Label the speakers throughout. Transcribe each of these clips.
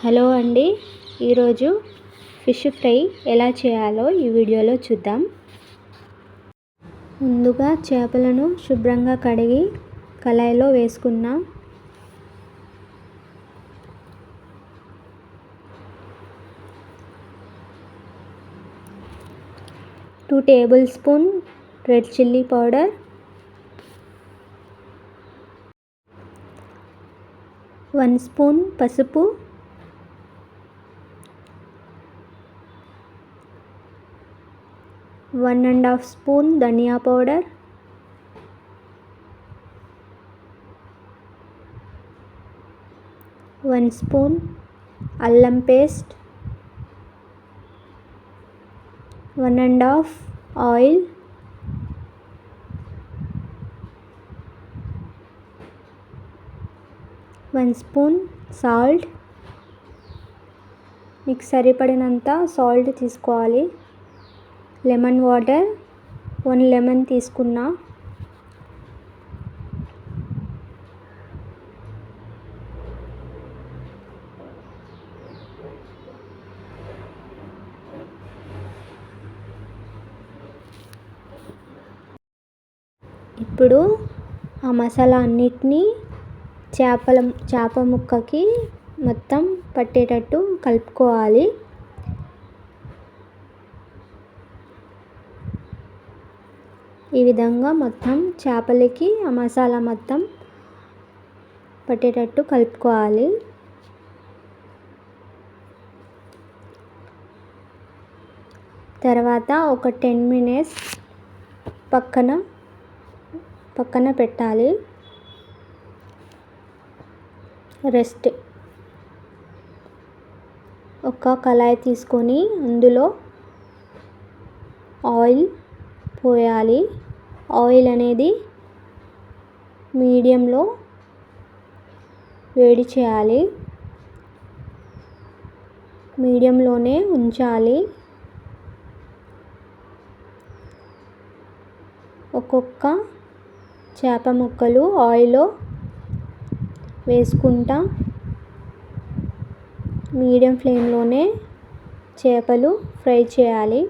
Speaker 1: Hello అండి, ఈరోజు fish fry ఎలా చేయాలో ఈ వీడియోలో చూద్దాం. ముందుగా చేపలను శుభ్రంగా కడిగి కళాయిలో వేసుకున్నాం. Two table spoon red chilli powder, 1 spoon పసుపు, 1½ స్పూన్ ధనియా పౌడర్, 1 స్పూన్ అల్లం పేస్ట్, 1½ ఆయిల్, 1 స్పూన్ సాల్ట్. మీకు సరిపడినంత సాల్ట్ తీసుకోవాలి. లెమన్ వాటర్ 1 లెమన్ తీసుకున్నా. ఇప్పుడు ఆ మసాలా అన్నిటినీ చేప ముక్కకి మొత్తం పట్టేటట్టు కలుపుకోవాలి. ఈ విధంగా మొత్తం చేపలకి ఆ మసాలా మొత్తం పట్టేటట్టు కలుపుకోవాలి. తర్వాత ఒక 10 మినిట్స్ పక్కన పెట్టాలి. రెస్ట్. ఒక కళాయి తీసుకొని అందులో ఆయిల్ పోయాలి. ఆయిల్ అనేది మీడియంలో వేడి చేయాలి. మీడియంలోనే ఉంచాలి. ఒక్కొక్క చేప ముక్కలు ఆయిల్లో వేసుకుంటా మీడియం ఫ్లేమ్లోనే చేపలు ఫ్రై చేయాలి.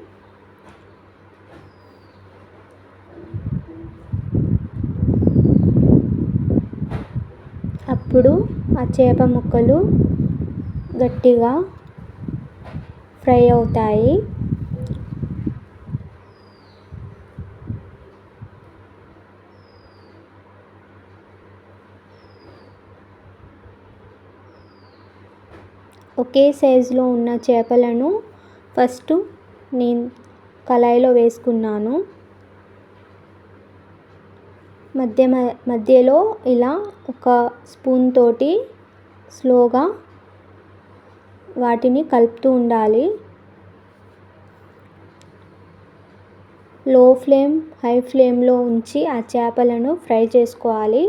Speaker 1: అప్పుడు ఆ చేప ముక్కలు గట్టిగా ఫ్రై అవుతాయి. ఒకే సైజులో ఉన్న చేపలను ఫస్ట్ నేను కళాయిలో వేసుకున్నాను. మధ్యలో ఇలా ఒక స్పూన్ తోటి స్లోగా వాటిని కలుపుతూ ఉండాలి. లో ఫ్లేమ్, హై ఫ్లేమ్లో ఉంచి ఆ చేపలను ఫ్రై చేసుకోవాలి.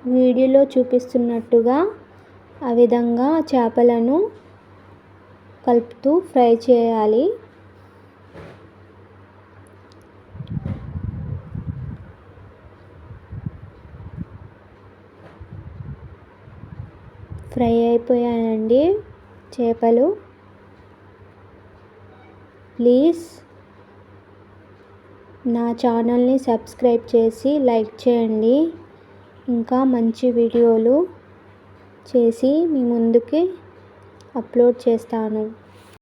Speaker 1: వీడియోలో చూపిస్తున్నట్టుగా ఆ విధంగా చేపలను కలుపుతూ ఫ్రై చేయాలి. ఫ్రై అయిపోయాయండి చేపలు. ప్లీజ్ నా ఛానల్ని సబ్స్క్రైబ్ చేసి లైక్ చేయండి. ఇంకా మంచి వీడియోలు చేసి మీ ముందుకి అప్లోడ్ చేస్తాను.